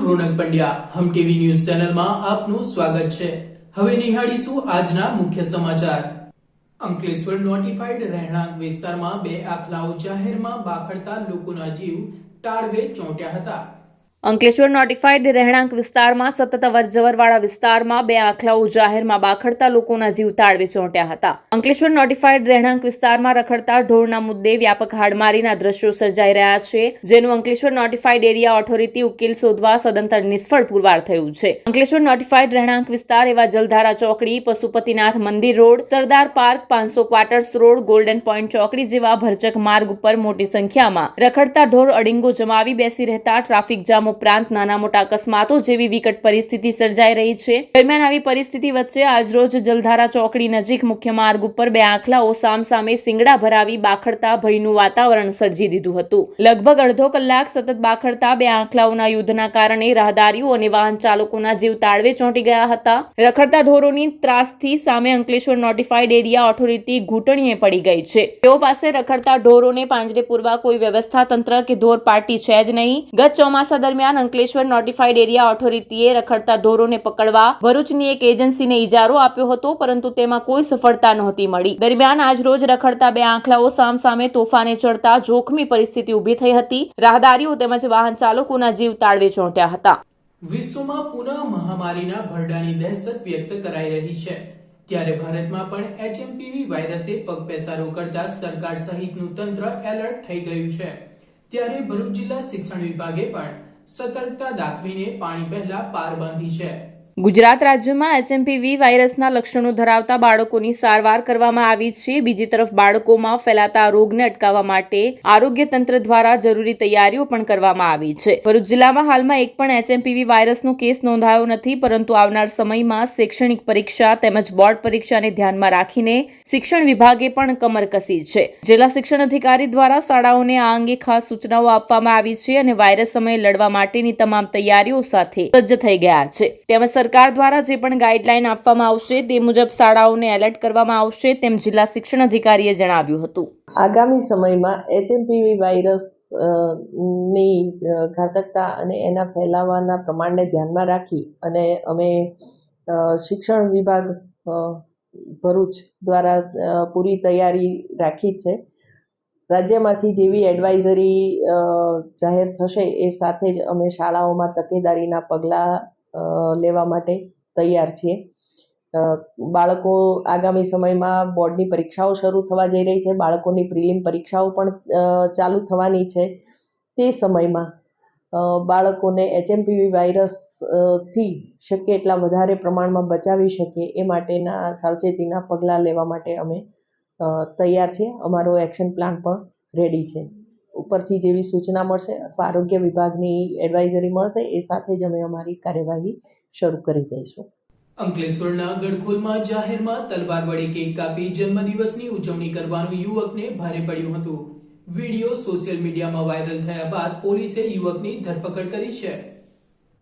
રોનક પંડ્યા હમ TV news ચેનલમાં આપનું સ્વાગત છે। હવે નિહાળીશું આજના મુખ્ય સમાચાર। અંકલેશ્વર નોટિફાઈડ રહેણાંક વિસ્તારમાં બે આખલાઓ જાહેરમાં બાખડતા લોકોના જીવ તાળવે ચોંટ્યા હતા। અંકલેશ્વર નોટિફાઈડ રહેણાંક વિસ્તારમાં સતત અવરજવરવાળા વિસ્તારમાં બે આખલાઓ જાહેરમાં બાખડતા લોકોના જીવ તાળવે ચોંટ્યા હતા। અંકલેશ્વર નોટિફાઈડ રહેણાંક વિસ્તારમાં રખડતા ઢોરના મુદ્દે વ્યાપક હાડમારીના દ્રશ્યો સર્જાઈ રહ્યા છે, જેનું અંકલેશ્વર નોટિફાઈડ એરિયા ઓથોરિટી ઉકેલ શોધવા સદંતર નિષ્ફળ પુરવાર થયું છે। અંકલેશ્વર નોટિફાઈડ રહેણાંક વિસ્તાર એવા જલધારા ચોકડી, પશુપતિનાથ મંદિર રોડ, સરદાર park, 500 quarters road, golden point ચોકડી જેવા ભરચક માર્ગ ઉપર મોટી સંખ્યામાં રખડતા ઢોર અડીંગો જમાવી બેસી રહેતા ટ્રાફિક જામ ઉપરાંત નાના મોટા અકસ્માતો જેવી વિકટ પરિસ્થિતિ સર્જાઈ રહી છે। દરમિયાન આવી પરિસ્થિતિ વચ્ચે આજરોજ જલધારા ચોકડી નજીક મુખ્ય માર્ગ ઉપર બે આખલાઓ સામસામે સિંગડા ભરાવી બાખડતા ભયનું વાતાવરણ સર્જી દીધું હતું। લગભગ અડધો કલાક સતત બાખડતા બે આખલાઓના યુદ્ધના કારણે રાહદારીઓ અને વાહન ચાલકોના જીવ તાળવે ચોંટી ગયા હતા। રખડતા ઢોરોની ત્રાસથી સામે અંકલેશ્વર નોટિફાઈડ એરિયા ઓથોરિટી ઘૂંટણીએ પડી ગઈ છે। તેઓ પાસે રખડતા ઢોરોને પાંજરે પૂરવા કોઈ વ્યવસ્થા તંત્ર કે ઢોર પાર્ટી છે જ નહીં। ગત ચોમાસા દરમિયાન અંકલેશ્વર નોટિફાઈડ એરિયા ઓથોરિટીએ રખડતા ઢોરોને પકડવા ભરૂચની એક એજન્સીને ઇજારો આપ્યો હતો, પરંતુ તેમાં કોઈ સફળતા નહોતી મળી। દરમિયાન આજરોજ રખડતા બે આખલાઓ સામસામે તોફાને ચડતા જોખમી પરિસ્થિતિ ઊભી થઈ હતી। રાહદારીઓ તેમજ વાહન ચાલકોના જીવ તાળવે ચોંટ્યા હતા। વિશ્વમાં પુનઃ મહામારીના ભરડાની દહેશત વ્યક્ત કરાઈ રહી છે, ત્યારે ભારતમાં પણ HMPV વાયરસે પગપેસારો કરતા સરકાર સહિતનું તંત્ર એલર્ટ થઈ ગયું છે। ત્યારે ભરૂચ જિલ્લા શિક્ષણ વિભાગે પણ સતર્કતા દાખવીને પાણી પહેલા પાર બાંધી છે। ગુજરાત રાજ્યમાં HMPV વાયરસના લક્ષણો ધરાવતા બાળકોની સારવાર કરવામાં આવી છે। બીજી તરફ બાળકોમાં ફેલાતા રોગને અટકાવવા માટે આરોગ્ય તંત્ર દ્વારા જરૂરી તૈયારીઓ પણ કરવામાં આવી છે। ભરૂચ જિલ્લામાં હાલમાં એક પણ HMPV વાયરસનો કેસ નોંધાયો નથી, પરંતુ આવનાર સમયમાં શૈક્ષણિક પરીક્ષા તેમજ બોર્ડ પરીક્ષાને ધ્યાનમાં રાખીને શિક્ષણ વિભાગે પણ કમર કસી છે। જિલ્લા શિક્ષણ અધિકારી દ્વારા શાળાઓને આ અંગે ખાસ સૂચનાઓ આપવામાં આવી છે અને વાયરસ સામે લડવા માટેની તમામ તૈયારીઓ સાથે સજ્જ થઈ ગયા છે। તેમજ સરકાર દ્વારા જે પણ ગાઈડલાઈન આપવામાં આવશે તે મુજબ શાળાઓને એલર્ટ કરવામાં આવશે, તેમ જિલ્લા શિક્ષણ અધિકારીએ જણાવ્યું હતું। આગામી સમયમાં HMPV વાયરસ ની ઘાતકતા અને એના ફેલાવાના પ્રમાણને ધ્યાનમાં રાખી અને અમે શિક્ષણ વિભાગ ભરૂચ દ્વારા પૂરી તૈયારી રાખી છે। રાજ્યમાંથી જેવી એડવાઇઝરી જાહેર થશે એ સાથે જ અમે શાળાઓમાં તકેદારીના પગલાં લેવા માટે તૈયાર છીએ। બાળકો આગામી સમયમાં બોર્ડની પરીક્ષાઓ શરૂ થવા જઈ રહી છે, બાળકોની પ્રિલિમ પરીક્ષાઓ પણ ચાલુ થવાની છે। તે સમયમાં બાળકોને HMPV વાયરસથી શક્ય એટલા વધારે પ્રમાણમાં બચાવી શકીએ એ માટેના સાવચેતીના પગલાં લેવા માટે અમે તૈયાર છીએ। અમારો એક્શન પ્લાન પણ રેડી છે। ઉપરથી જેવી સૂચના મળશે અથવા આરોગ્ય વિભાગની એડવાઇઝરી મળશે એ સાથે જ અમે અમારી કાર્યવાહી શરૂ કરી દઈશું। અંકલેશ્વરના ગડખોલમાં જાહેરમાં તલવાર વડે કેક કાપી જન્મદિવસની ઉજવણી કરવાનું યુવકને ભારે પડ્યું હતું। વિડીયો સોશિયલ મીડિયામાં વાયરલ થયા બાદ પોલીસે યુવકની ધરપકડ કરી છે।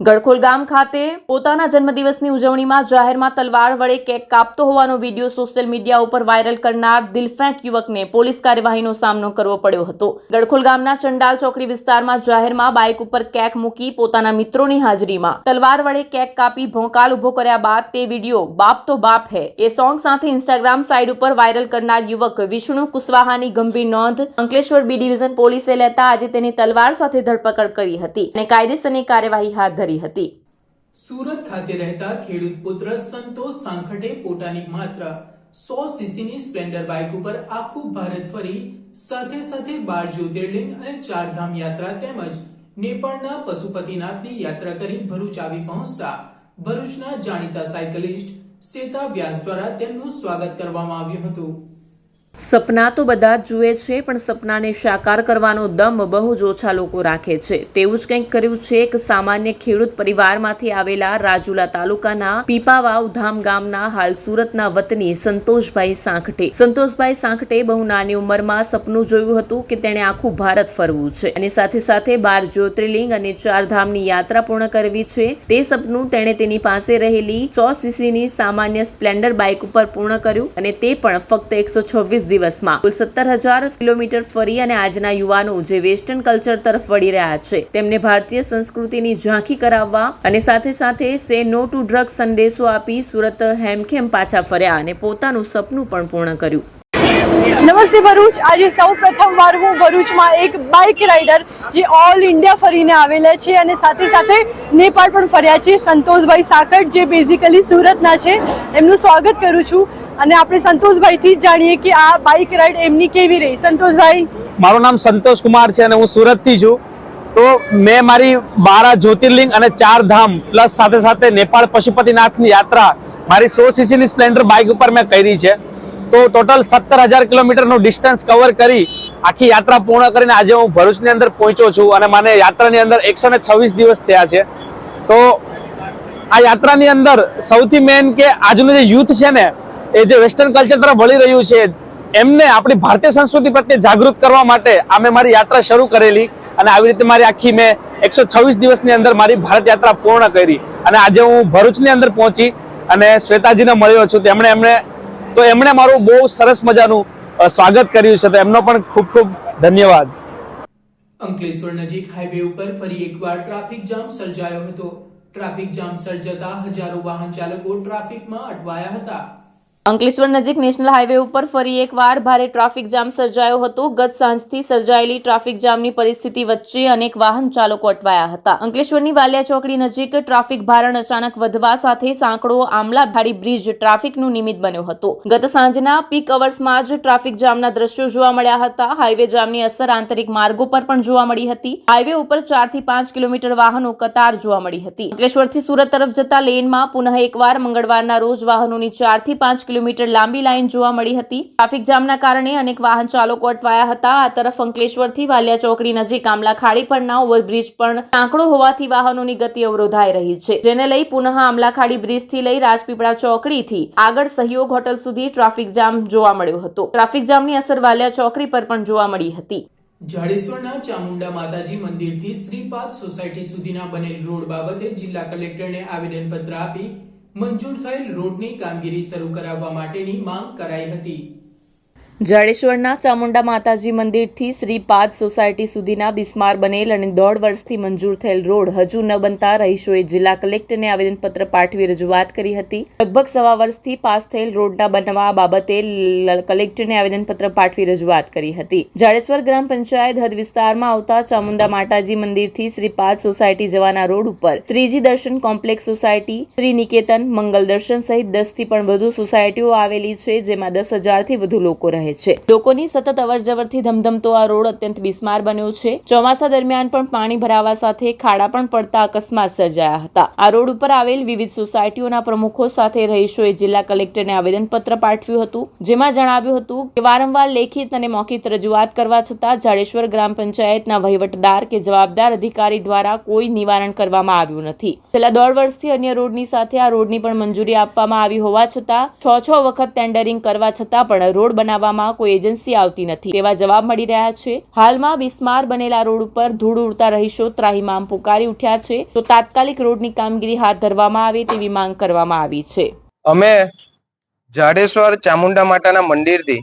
ગડખોલ ગામ ખાતે પોતાના જન્મદિવસની ઉજવણીમાં જાહેરમાં તલવાર વડે કેક કાપતો હોવાનો વિડીયો સોશિયલ મીડિયા ઉપર વાયરલ કરનાર દિલફેંક યુવકને પોલીસ કાર્યવાહીનો સામનો કરવો પડ્યો હતો। ગડખોલ ગામના ચંડાલ ચોકડી વિસ્તારમાં જાહેરમાં બાઇક ઉપર કેક મૂકી પોતાના મિત્રોની હાજરીમાં તલવાર વડે કેક કાપી ભોંકાલ ઉભો કર્યા બાદ તે વિડીયો બાપ તો બાપ હે એ સોંગ સાથે ઇન્સ્ટાગ્રામ સાઇટ ઉપર વાયરલ કરનાર યુવક વિષ્ણુ કુશવાહાની ગંભીર નોંધ અંકલેશ્વર બી ડિવિઝન પોલીસે લેતા આજે તેની તલવાર સાથે ધરપકડ કરી હતી અને કાયદેસરની કાર્યવાહી હાથ ધરી હતી। સુરત ખાતે રહેતા ખેડૂત પુત્ર સંતોષ સાંખટે પોતાની માત્ર 100 સીસીની સ્પ્લેન્ડર બાઇક ઉપર આખું ભારત ફરી સાથે સાથે 12 જ્યોતિર્લિંગ અને 4 ધામ યાત્રા તેમજ નેપાળના પશુપતિનાથની યાત્રા કરી ભરૂચ આવી પહોંચતા ભરૂચના જાણીતા સાયકલિસ્ટ સેતા વ્યાસ દ્વારા તેમનું સ્વાગત કરવામાં આવ્યું હતું। સપના તો બધા જ જુએ છે, પણ સપનાને સાકાર કરવાનો દમ બહુ જ ઓછા લોકો રાખે છે। તેવું જ કંઈક કર્યું છે એક સામાન્ય ખેડૂત પરિવારમાંથી આવેલા રાજુલા તાલુકાના પીપાવાવ ધામ ગામના હાલ સુરતના વતની સંતોષભાઈ સાંખટે। સંતોષભાઈ સાંખટે બહુ નાની ઉંમરમાં સપનું જોયું હતું કે તેણે આખું ભારત ફરવું છે અને સાથે સાથે 12 જ્યોતિર્લિંગ અને 4 ધામની યાત્રા પૂર્ણ કરવી છે। તે સપનું તેણે તેની પાસે રહેલી 100 સીસીની સામાન્ય સ્પ્લેન્ડર બાઇક ઉપર પૂર્ણ કર્યું અને તે પણ ફક્ત 126 21 દિવસમાં કુલ 17,000 કિલોમીટર ફરી અને આજના યુવાનો જે વેસ્ટર્ન કલ્ચર તરફ વળી રહ્યા છે તેમને ભારતીય સંસ્કૃતિની ઝાંખી કરાવવા અને સાથે સાથે સે નો ટુ ડ્રગ્સ સંદેશો આપી સુરત હેમખેમ પાછા ફર્યા અને પોતાનું સપનું પણ પૂર્ણ કર્યું. નમસ્તે ભરૂચ. આજે સૌ પ્રથમ વાર હું ભરૂચમાં એક બાઇક રાઇડર જે ઓલ ઇન્ડિયા ફરીને આવેલા છે અને સાથે સાથે નેપાળ પણ ફર્યા છે, સંતોષભાઈ સાકટ, જે બેઝિકલી સુરતના છે, એમનું સ્વાગત કરું છું. અને આપણે સંતોષભાઈથી જ જાણીએ કે આ બાઇક રાઇડ એમની કેવી રહી. સંતોષભાઈ, મારું નામ સંતોષ કુમાર છે અને હું સુરતથી છું. તો મેં મારી 12 જ્યોતિર્લિંગ અને 4 ધામ પ્લસ સાથે સાથે નેપાળ પશુપતિનાથની યાત્રા મારી 100 સીસીની સ્પ્લેન્ડર બાઇક ઉપર મેં કરી છે. તો ટોટલ 17,000 કિલોમીટરનું ડિસ્ટન્સ કવર કરી આખી યાત્રા પૂર્ણ કરીને આજે હું ભરૂચની અંદર પહોંચ્યો છું અને મને યાત્રાની અંદર 126 દિવસ થયા છે. તો આ યાત્રાની અંદર સૌથી મેઇન કે આજનું જે યુથ છે ને એ જે વેસ્ટર્ન કલ્ચર તરફ વળી રહ્યું છે એમને આપણી ભારતીય સંસ્કૃતિ પ્રત્યે જાગૃત કરવા માટે આ મેં મારી યાત્રા શરૂ કરેલી અને આવી રીતે મારી આખી મેં 126 દિવસની અંદર મારી ભારત યાત્રા પૂર્ણ કરી અને આજે હું ભરૂચની અંદર પહોંચી અને શ્વેતાજીને મળ્યો છું. એમણે મારું બહુ સરસ મજાનું સ્વાગત કર્યું છે, તો એમનો પણ ખૂબ ખૂબ ધન્યવાદ. અંકલેશ્વર નજીક હાઈવે ઉપર ફરી એકવાર ટ્રાફિક જામ સર્જાયો હતો. ટ્રાફિક જામ સર્જાતા હજારો વાહન ચાલકો ટ્રાફિકમાં અટવાયા હતા. અંકલેશ્વર નજીક નેશનલ હાઈવે ઉપર ફરી એકવાર ભારે ટ્રાફિક જામ સર્જાયો હતો. ગત સાંજથી સર્જાયેલી ટ્રાફિક જામની પરિસ્થિતિ વચ્ચે અનેક વાહન ચાલકો અટવાયા હતા. અંકલેશ્વરની વાલિયા ચોકડી નજીક ટ્રાફિક ભારણ અચાનક વધવા સાથે સાંકડો આમલાભાડી બ્રિજ ટ્રાફિકનું નિમિત્ત બન્યો હતો. ગત સાંજના પીક અવર્સમાં જ ટ્રાફિક જામના દ્રશ્યો જોવા મળ્યા હતા. હાઈવે જામની અસર આંતરિક માર્ગો પર પણ જોવા મળી હતી. હાઈવે ઉપર 4 થી 5 કિલોમીટર વાહનો કતાર જોવા મળી હતી. અંકલેશ્વરથી સુરત તરફ જતા લેનમાં પુનઃ એકવાર મંગળવારના રોજ વાહનોની 4 થી 5 કિલોમીટર લાંબી લાઈન જોવા મળી હતી. ટ્રાફિક જામના કારણે અનેક વાહન ચાલકો અટવાયા હતા. આ તરફ અંકલેશ્વરથી વાલિયા ચોકડી નજીક આમલા ખાડી પરના ઓવરબ્રિજ પણ સાંકડો હોવાથી વાહનોની ગતિ અવરોધાઈ રહી છે, જેને લઈ પુનઃ આમલા ખાડી બ્રિજથી લઈ રાજપીપળા ચોકડીથી આગળ સહયોગ હોટલ સુધી ટ્રાફિક જામ જોવા મળ્યો હતો. ટ્રાફિક જામની અસર વાલિયા ચોકડી પર પણ જોવા મળી હતી. જાડેશ્વરના ચામુંડા માતાજી મંદિરથી શ્રીપાદ સોસાયટી સુધીના બનેલ રોડ બાબતે જિલ્લા કલેક્ટરને આવેદનપત્ર આપી મંજૂર થયેલ રોડની કામગીરી શરૂ કરાવવા માટેની માંગ કરાઈ હતી. જાડેશ્વરના ચામુંડા માતાજી મંદિરથી શ્રીપાદ સોસાયટી સુધીના બિસ્માર બનેલ અને 1.5 વર્ષથી મંજૂર થયેલ રોડ હજુ ન બનતા રહીશોએ જિલ્લા કલેક્ટરને આવેદનપત્ર પાઠવી રજૂઆત કરી હતી. લગભગ સવા વર્ષથી પાસ થયેલ રોડના બનવા બાબતે કલેક્ટરને આવેદનપત્ર પાઠવી રજૂઆત કરી હતી. જાડેશ્વર ગ્રામ પંચાયત હદ વિસ્તારમાં આવતા ચામુંડા માતાજી મંદિરથી શ્રીપાદ સોસાયટી જવાના રોડ ઉપર ત્રીજી દર્શન કોમ્પ્લેક્સ સોસાયટી, શ્રી નિકેતન, મંગલ દર્શન સહિત 10 થી પણ વધુ સોસાયટીઓ આવેલી છે, જેમાં 10,000 થી વધુ લોકો રહે છે. લોકોની સતત અવરજવરથી ધમધમતો આ રોડ અત્યંત બિસ્માર બન્યો છે. ચોમાસા દરમિયાન પણ પાણી ભરાવા સાથે ખાડા પણ પડતા અકસ્માત સર્જાયા હતા. આ રોડ ઉપર આવેલ વિવિધ સોસાયટીઓના પ્રમુખો સાથે રહીશોએ જિલ્લા કલેક્ટરને આવેદનપત્ર પાઠવ્યું હતું, જેમાં જણાવ્યું હતું કે વારંવાર લેખિત અને મૌખિક રજૂઆત કરવા છતાં જાડેશ્વર ગ્રામ પંચાયતના વહીવટદાર કે જવાબદાર અધિકારી દ્વારા કોઈ નિવારણ કરવામાં આવ્યું નથી. છેલ્લા 1.5 વર્ષથી અન્ય રોડની સાથે આ રોડની પણ મંજૂરી આપવામાં આવી હોવા છતાં 6 વખત ટેન્ડરિંગ કરવા છતાં પણ રોડ બનાવવામાં કોઈ એજન્સી આવતી નથી તેવા જવાબ મળી રહ્યા છે. હાલમાં બિસ્માર બનેલા રોડ ઉપર ધૂળ ઉડતા રહીશો ત્રાહિમામ પુકારી ઉઠ્યા છે, તો તાત્કાલિક રોડની કામગીરી હાથ ધરવામાં આવે તેવી માંગ કરવામાં આવી છે. અમે જાડેશ્વર ચામુંડા માતાના મંદિરથી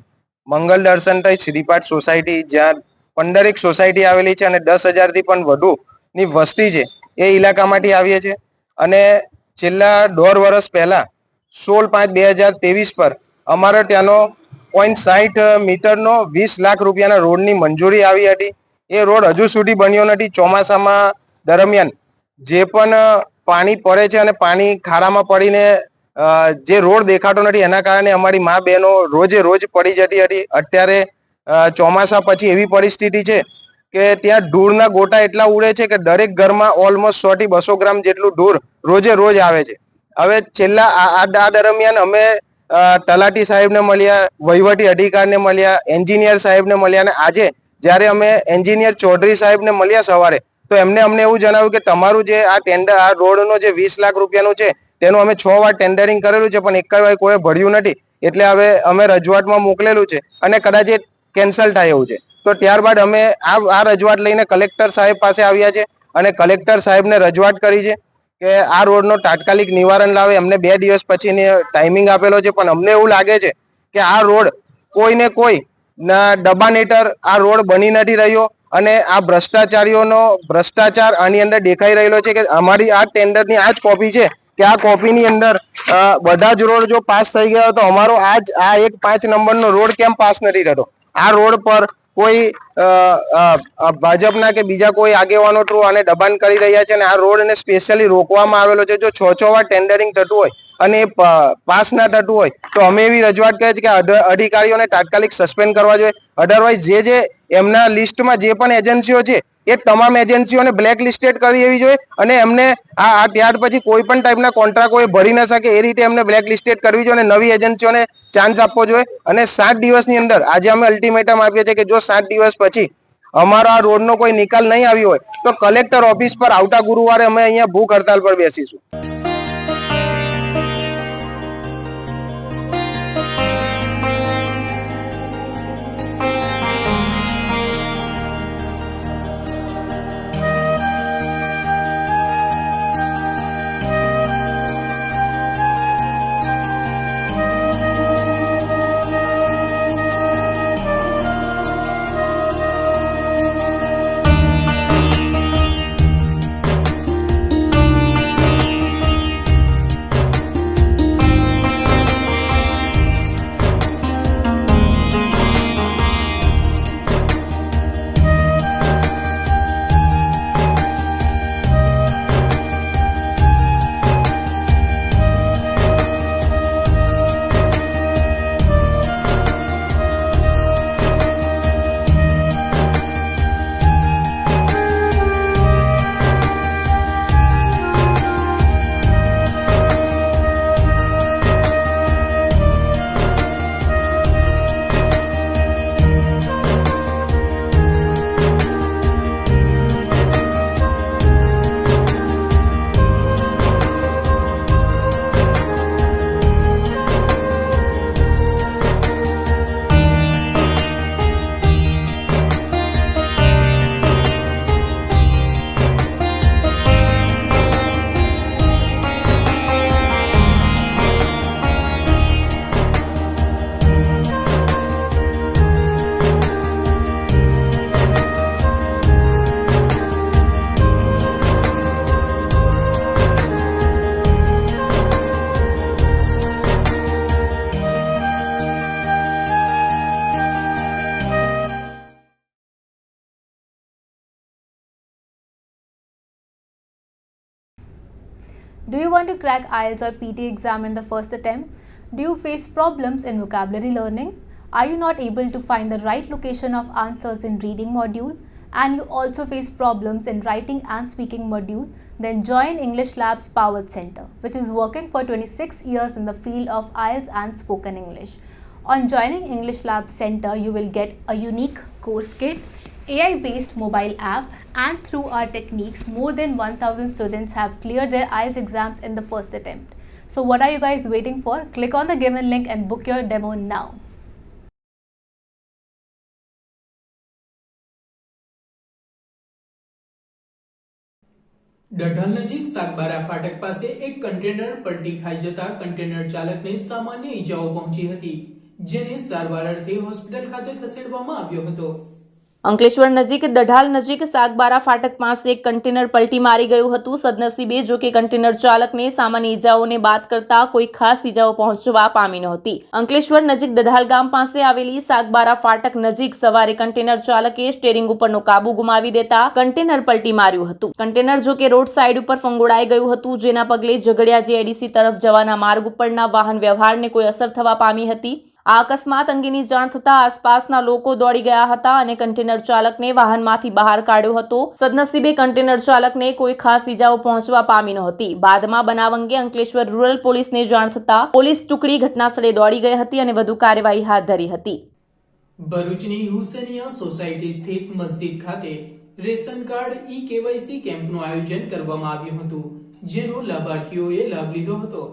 મંગલ દર્શન થઈ શ્રીપાદ સોસાયટી, જ્યાં 15 સોસાયટી આવેલી છે અને 10,000 થી પણ વધુ ની વસ્તી છે, એ ઇલાકામાંથી આવીએ છીએ. અને છેલ્લા 1.5 વર્ષ પહેલા 16/5/2023 પર અમારા ત્યાંનો 0.60 મીટરનો 20 લાખ રૂપિયાના રોડની મંજૂરી આવી હતી. એ રોડ હજુ સુધી બન્યો નથી. ચોમાસામાં દરમિયાન જે પણ પાણી પડે છે અને પાણી ખાડામાં પડીને જે રોડ દેખાતો નથી, એના કારણે અમારી મા બહેનો રોજે રોજ પડી જતી હતી. અત્યારે ચોમાસા પછી એવી પરિસ્થિતિ છે કે ત્યાં ધૂળના ગોટા એટલા ઉડે છે કે દરેક ઘરમાં ઓલમોસ્ટ 100 થી 200 ગ્રામ જેટલું ધૂળ રોજે રોજ આવે છે. હવે છેલ્લા આ દરમિયાન અમે તલાટી સાહેબને મળ્યા, વહીવટી અધિકારીને મળ્યા, એન્જિનિયર સાહેબને મળ્યા, અને આજે જ્યારે અમે એન્જિનિયર ચૌધરી સાહેબને મળ્યા સવારે, તો અમને એવું જણાવ્યું કે તમારું જે આ ટેન્ડર, આ રોડનો જે 20 લાખ રૂપિયાનું છે તેનું અમે 6 વાર ટેન્ડરિંગ કરેલું છે, પણ એક વાર કોઈ ભર્યું નથી. એટલે હવે અમે રજૂઆતમાં મોકલેલું છે અને કદાચ એ કેન્સલ થાય એવું છે. તો ત્યારબાદ અમે આ રજૂઆત લઈને કલેક્ટર સાહેબ પાસે આવ્યા છે અને કલેક્ટર સાહેબને રજૂઆત કરી છે કે આ રોડનો તાત્કાલિક નિવારણ લાવે. અમને 2 દિવસ પછીની ટાઈમિંગ આપેલો છે, પણ અમને એવું લાગે છે કે આ રોડ કોઈને કોઈ દબાણ હેઠળ આ રોડ બની નથી રહ્યો અને આ ભ્રષ્ટાચારીઓનો ભ્રષ્ટાચાર આની અંદર દેખાઈ રહેલો છે કે અમારી આ ટેન્ડરની આ જ કોપી છે કે આ કોપીની અંદર બધા જ રોડ જો પાસ થઈ ગયા તો અમારો આ એક 5 નંબરનો રોડ કેમ પાસ નથી થતો? આ રોડ પર કોઈ ભાજપના કે બીજા કોઈ આગેવાનો થ્રુ આને દબાણ કરી રહ્યા છે અને આ રોડને સ્પેશિયલી રોકવામાં આવેલો છે. જો 6 વાર ટેન્ડરિંગ થતું હોય અને પાસ ના થતું હોય તો અમે એવી રજૂઆત કરીએ છીએ કે અધિકારીઓને તાત્કાલિક સસ્પેન્ડ કરવા જોઈએ. અધરવાઇઝ જે એમના લિસ્ટમાં જે પણ એજન્સીઓ છે એ તમામ એજન્સીઓને બ્લેક લિસ્ટેડ કરી દેવી જોઈએ અને એમને આ ત્યાર પછી કોઈ પણ ટાઈપના કોન્ટ્રાક્ટ કોઈ ભરી ન શકે એ રીતે એમને બ્લેક લિસ્ટેડ કરવી જોઈએ અને નવી એજન્સીઓને ચાન્સ આપવો જોઈએ. અને 7 દિવસની અંદર આજે અમે અલ્ટિમેટમ આપીએ છીએ કે જો 7 દિવસ પછી અમારા આ રોડનો કોઈ નિકાલ નહીં આવ્યો હોય તો કલેક્ટર ઓફિસ પર આવતા ગુરુવારે અમે અહીંયા ભૂખ હડતાલ પર બેસીશું. Do you want to crack IELTS or PT exam in the first attempt? Do you face problems in vocabulary learning? Are you not able to find the right location of answers in reading module? And you also face problems in writing and speaking module? Then join English Labs Powered Center, which is working for 26 years in the field of IELTS and spoken English. On joining English Labs Center, you will get a unique course kit, AI-based mobile app, and through our techniques, more than 1,000 students have cleared their IELTS exams in the first attempt. So what are you guys waiting for? Click on the given link and book your demo now. ડઢલ નજીક સાગબારા ફાટક પાસે એક container પલટી ખાઈ જતા container ચાલકને સામાન્ય ઈજાઓ પહોંચી હતી, જેને સારવાર અર્થે હોસ્પિટલ ખાતે ખસેડવામાં આવ્યો હતો. અંકલેશ્વર નજીક દઢાલ નજીક સાગબારા ફાટક પાસે એક કન્ટેનર પલટી મારી ગયું હતું. સદનસીબે જો કે કન્ટેનર ચાલકને સામાન્ય ઈજાઓને બાદ કરતા કોઈ ખાસ ઈજાઓ પહોંચવા પામી નહોતી. અંકલેશ્વર નજીક દઢાલ ગામ પાસે આવેલી સાગબારા ફાટક નજીક સવારે કન્ટેનર ચાલકે સ્ટેરિંગ ઉપરનો કાબુ ગુમાવી દેતા કન્ટેનર પલટી માર્યું હતું. કન્ટેનર જો કે રોડ સાઈડ ઉપર ફંગોળાઈ ગયું હતું, જેના પગલે ઝઘડિયા જેઆઈડીસી તરફ જવાના માર્ગ ઉપરના વાહન વ્યવહારને કોઈ અસર થવા પામી હતી. આ અકસ્માત અંગેની જાણ થતા આસપાસના લોકો દોડી ગયા હતા અને કન્ટેનર ચાલકને વાહનમાંથી બહાર કાઢ્યો હતો. સદનસીબે કન્ટેનર ચાલકને કોઈ ખાસ ઈજાઓ પહોંચવા પામી નહોતી. બાદમાં બનાવ અંગે અંકલેશ્વર રૂરલ પોલીસને જાણ થતા પોલીસ ટુકડી ઘટનાસ્થળે દોડી ગઈ હતી અને વધુ કાર્યવાહી હાથ ધરી હતી. ભરૂચની હુસેનિયા સોસાયટી સ્થિત મસ્જિદ ખાતે રેશન કાર્ડ ઈ-કેવાયસી કેમ્પનું આયોજન કરવામાં આવ્યું હતું, જેનો લાભાર્થીઓએ લાભ લીધો હતો.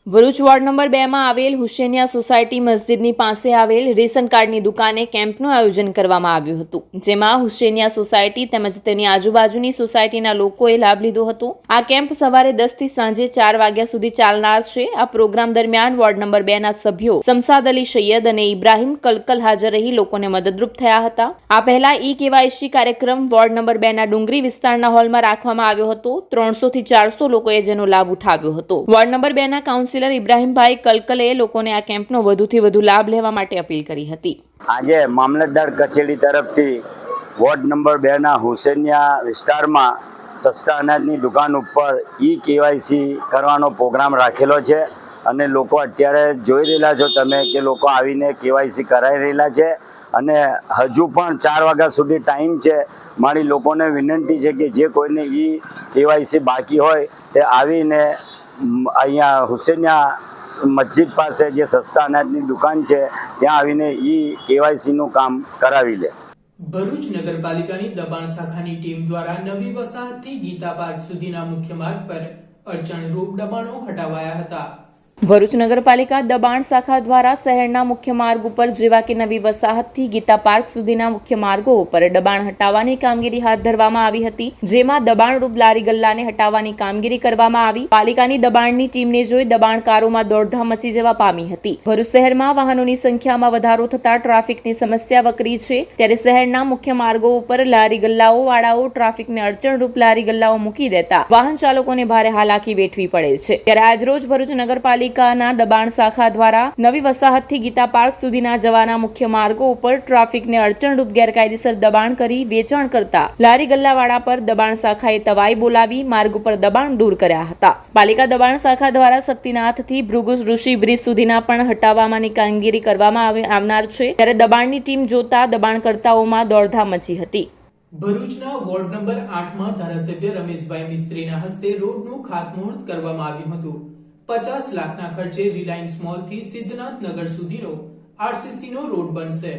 ભરૂચ વોર્ડ નંબર 2 માં આવેલ હુસેનિયા સોસાયટી મસ્જિદની પાસે આવેલ રેશન કાર્ડની દુકાને કેમ્પનું આયોજન કરવામાં આવ્યું હતું, જેમાં હુસેનિયા સોસાયટી તેમજ તેની આજુબાજુની સોસાયટીના લોકોએ લાભ લીધો હતો. આ કેમ્પ સવારે 10 થી સાંજે 4 વાગ્યા સુધી ચાલનાર છે. આ પ્રોગ્રામ દરમિયાન વોર્ડ નંબર 2 ના સભ્યો સમસાદ અલી સૈયદ અને ઇબ્રાહીમ કલકલ હાજર રહી લોકોને મદદરૂપ થયા હતા. આ પહેલા KYC કાર્યક્રમ વોર્ડ નંબર 2 ના ડુંગરી વિસ્તારના હોલમાં રાખવામાં આવ્યો હતો. 300 થી 400 લોકોએ જેનો લાભ ઉઠાવ્યો હતો. વોર્ડ નંબર 2 ના કાઉન્સિલર ઇબ્રાહીમભાઈ કલકલે લોકોને આ કેમ્પનો વધુથી વધુ લાભ લેવા માટે અપીલ કરી હતી. આજે મામલતદાર કચેરી તરફથી વોર્ડ નંબર 2 ના હુસેનિયા વિસ્તારમાં સસ્તા અનાજની દુકાન ઉપર KYC કરવાનો પ્રોગ્રામ રાખેલો છે અને લોકો અત્યારે જોઈ રહેલા છો તમે કે લોકો આવીને KYC કરાવી રહેલા છે અને હજુ પણ 4 વાગ્યા સુધી ટાઈમ છે. મારી લોકોને વિનંતી છે કે જે કોઈને KYC બાકી હોય તે આવીને અહીંયા હુસેનિયા મસ્જિદ પાસે જે સસ્તા અનાજની દુકાન છે ત્યાં આવીને KYC નું કામ કરાવી લે. ભરૂચ નગરપાલિકાની દબાણ શાખાની ટીમ દ્વારા નવી વસાહતથી ગીતા પાર્ક સુધીના મુખ્ય માર્ગ પર અડચણરૂપ દબાણો હટાવાયા હતા. ભરૂચ નગરપાલિકા દબાણ શાખા દ્વારા શહેરના મુખ્ય માર્ગ ઉપર જેવા કે નવી વસાહતથી ગીતા પાર્ક સુધીના મુખ્ય માર્ગો ઉપર દબાણ હટાવવાની કામગીરી હાથ ધરવામાં આવી હતી, જેમાં દબાણરૂપ લારી ગલ્લાને હટાવવાની કામગીરી કરવામાં આવી. પાલિકાની દબાણની ટીમને જોઈ દબાણકારોમાં દોડધામ મચી જવા પામી હતી. ભરૂચ શહેરમાં વાહનોની સંખ્યામાં વધારો થતા ટ્રાફિકની સમસ્યા વકરી છે, ત્યારે શહેરના મુખ્ય માર્ગો ઉપર લારી ગલ્લાઓ વાળાઓ ટ્રાફિકને અડચણરૂપ લારી ગલ્લાઓ મૂકી દેતા વાહન ચાલકોને ભારે હાલાકી વેઠવી પડે છે. ત્યારે આજરોજ ભરૂચ નગરપાલિકા દબાણ શાખા દ્વારા નવી વસાહતથી ગીતા પાર્ક સુધીના જવાના મુખ્ય માર્ગો ઉપર ટ્રાફિકને અડચણરૂપ ગેરકાયદેસર દબાણ કરી વેચાણ કરતા લારી ગલ્લાવાળા પર દબાણ શાખાએ તવાઈ બોલાવી માર્ગ ઉપર દબાણ દૂર કર્યા હતા. પાલિકા દબાણ શાખા દ્વારા શક્તિનાથથી ભૃગુ ઋષિ બ્રિજ સુધીના પણ હટાવવાની કામગીરી કરવામાં આવનાર છે, ત્યારે દબાણની ટીમ જોતા દબાણકર્તાઓમાં દોડધામ મચી હતી. ભરૂચના વોર્ડ નંબર 8 માં ધારાસભ્ય રમેશભાઈ મિસ્ત્રીના હસ્તે રોડનું ખાતમુહૂર્ત કરવામાં આવ્યું હતું. 50 લાખના ખર્ચે રિલાયન્સ મોલથી સિદ્ધનાથ નગર સુધીનો RCC નો રોડ બનશે.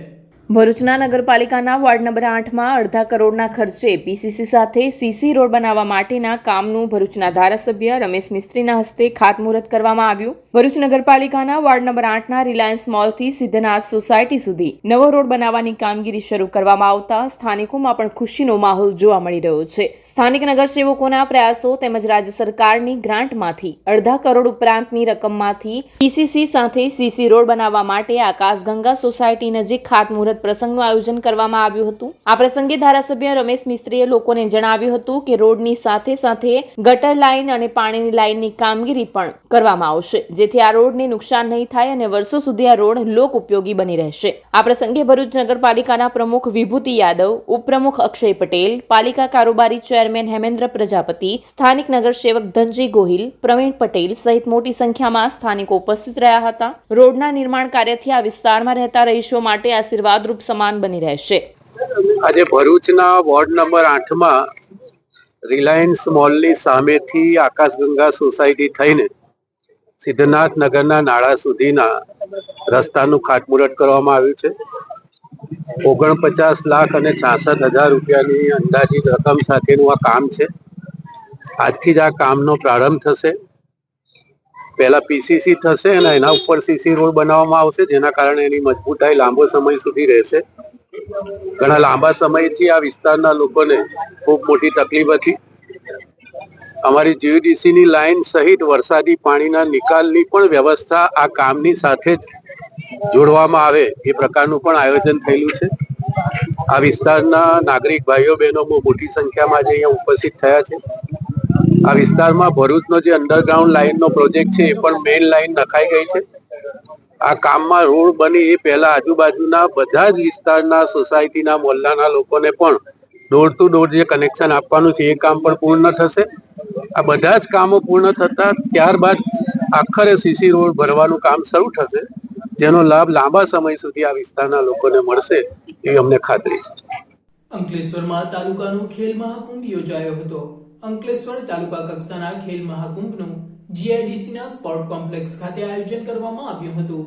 ભરૂચના નગરપાલિકાના વોર્ડ નંબર 8 માં 2.5 કરોડના ખર્ચે PCC સાથે CC રોડ બનાવવા માટેના કામનું ભરૂચના ધારાસભ્ય રમેશ મિસ્ત્રીના હસ્તે ખાતમુહૂર્ત કરવામાં આવ્યું. ભરૂચ નગરપાલિકાના વોર્ડ નંબર 8 ના રિલાયન્સ મોલથી સિદ્ધનાથ સોસાયટી સુધી નવો રોડ બનાવવાની કામગીરી શરૂ કરવામાં આવતા સ્થાનિકોમાં પણ ખુશીનો માહોલ જોવા મળી રહ્યો છે. સ્થાનિક નગરસેવકોના પ્રયાસો તેમજ રાજ્ય સરકારની ગ્રાન્ટમાંથી 2.5 કરોડ ઉપરાંતની રકમમાંથી PCC સાથે CC રોડ બનાવવા માટે આકાશગંગા સોસાયટી નજીક ખાતમુહૂર્ત પ્રસંગનું આયોજન કરવામાં આવ્યું હતું. આ પ્રસંગે ધારાસભ્ય રમેશ મિસ્ત્રીએ લોકોને જણાવ્યું હતું કે રોડની સાથે સાથે ગટર લાઇન અને પાણીની લાઇનની કામગીરી પણ કરવામાં આવશે, જેથી આ રોડને નુકસાન નહીં થાય અને વર્ષો સુધી આ રોડ લોક ઉપયોગી બની રહેશે. આ પ્રસંગે ભરૂચ નગરપાલિકાના પ્રમુખ વિભૂતિ યાદવ, ઉપપ્રમુખ અક્ષય પટેલ, પાલિકા કારોબારી ચેરમેન હેમેન્દ્ર પ્રજાપતિ, સ્થાનિક નગરસેવક ધનજી ગોહિલ, પ્રવીણ પટેલ સહિત મોટી સંખ્યામાં સ્થાનિકો ઉપસ્થિત રહ્યા હતા. રોડના નિર્માણ કાર્યથી આ વિસ્તારમાં રહેતા રહીશો માટે આશીર્વાદરૂપ સમાન બની રહેશે. આજે ભરૂચના વોર્ડ નંબર 8 માં રિલાયન્સ મોલની સામેથી આકાશગંગા સોસાયટી થઈને સિદ્ધનાથ નગરના નાળા સુધીના રસ્તાનું ખાતમુહૂર્ત કરવામાં આવ્યું છે. 49 લાખ અને 66,000 રૂપિયાની અંદાજિત રકમ સાથેનું આ કામ છે. આજથી જ આ કામનો પ્રારંભ થશે. પહેલા PCC થશે અને એના ઉપર CC રોડ બનાવવામાં આવશે, જેના કારણે એની મજબૂતાઈ લાંબો સમય સુધી રહેશે. ઘણા લાંબા સમયથી આ વિસ્તારના લોકોને ખૂબ મોટી તકલીફ હતી. અમારી GVDC ની લાઈન સહિત વરસાદી પાણીના નિકાલની પણ વ્યવસ્થા આ કામની સાથે જ જોડવામાં આવે એ પ્રકારનું પણ આયોજન થયેલું છે. આ વિસ્તારના નાગરિક ભાઈઓ બહેનો બહુ મોટી સંખ્યામાં આજે અહીંયા ઉપસ્થિત થયા છે. આ વિસ્તારમાં ભરૂચનો જે અંડરગ્રાઉન્ડ લાઇનનો પ્રોજેક્ટ છે એ પણ મેઇન લાઇન નખાઈ ગઈ છે. આ કામમાં રોડ બની એ પહેલા આજુબાજુના બધા જ વિસ્તારના સોસાયટીના મોહલ્લાના લોકોને પણ ડોર ટુ ડોર જે કનેક્શન આપવાનું છે એ કામ પણ પૂર્ણ થશે. આ બધા જ કામો પૂર્ણ થતા ત્યારબાદ આખરે CC રોડ ભરવાનું કામ શરૂ થશે, જેનો લાભ લાંબા સમય સુધી આ વિસ્તારના લોકોને મળશે એવી અમને ખાતરી છે. અંકલેશ્વરમાં તાલુકાનો ખેલ મહાકુંભ યોજાયો હતો. અંકલેશ્વર તાલુકા કક્ષાના ખેલ મહાકુંભનું GIDC ના સ્પોર્ટ કોમ્પ્લેક્સ ખાતે આયોજન કરવામાં આવ્યું હતું.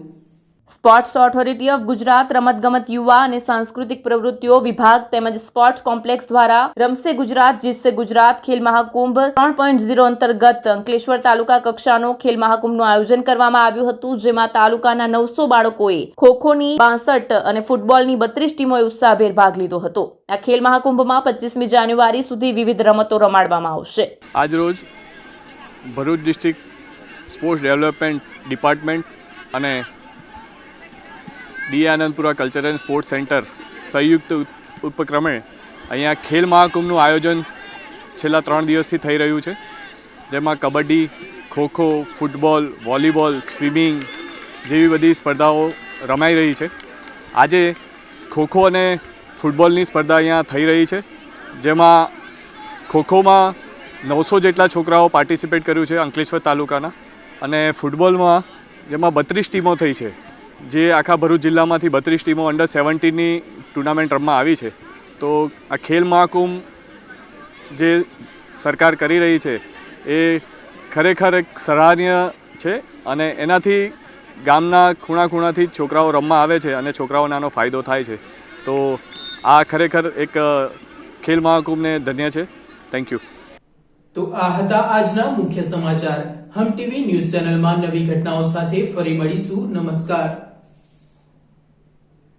સ્પોર્ટ્સ ઓથોરિટી ઓફ ગુજરાત, રમતગમત, યુવા અને સાંસ્કૃતિક પ્રવૃત્તિઓ વિભાગ તેમજ સ્પોર્ટ્સ કોમ્પ્લેક્સ દ્વારા રમશે ગુજરાત જીતશે ગુજરાત ખેલ મહાકુંભ 3.0 અંતર્ગત અંકલેશ્વર તાલુકા કક્ષાનો ખેલ મહાકુંભનું આયોજન કરવામાં આવ્યું હતું, જેમાં તાલુકાના 900 બાળકોએ ખોખોની 62 અને ફૂટબોલની 32 ટીમોએ ઉત્સાહભેર ભાગ લીધો હતો. આ ખેલ મહાકુંભમાં 25મી જાન્યુઆરી સુધી વિવિધ રમતો રમાડવામાં આવશે. આજરોજ Bharuch district sports development department અને ડી Anandpura culture and sports centre સંયુક્ત ઉપક્રમે અહીંયા ખેલ મહાકુંભનું આયોજન છેલ્લા 3 દિવસથી થઈ રહ્યું છે, જેમાં kabaddi, kho kho, football, volleyball, swimming જેવી બધી સ્પર્ધાઓ રમાઈ રહી છે. આજે ખોખો અને ફૂટબોલની સ્પર્ધા અહીંયા થઈ રહી છે, જેમાં ખોખોમાં 900 જેટલા છોકરાઓ પાર્ટિસિપેટ કર્યું છે અંકલેશ્વર તાલુકાના, અને ફૂટબોલમાં જેમાં 32 ટીમો થઈ છે, જે આખા ભરૂચ જિલ્લામાંથી 32 ટીમો અંડર 17ની ટુર્નામેન્ટ રમવા આવી છે. તો આ ખેલ મહાકુંભ જે સરકાર કરી રહી છે એ ખરેખર એક સરાહનીય છે, અને એનાથી ગામના ખૂણા ખૂણાથી છોકરાઓ રમવા આવે છે અને છોકરાઓને આનો ફાયદો થાય છે. તો આ ખરેખર એક ખેલ મહાકુંભને ધન્ય છે. Thank you. તો આ હતા આજના મુખ્ય સમાચાર. હમ ટીવી ન્યૂઝ ચેનલમાં નવી ઘટનાઓ સાથે ફરી મળીશું. નમસ્કાર.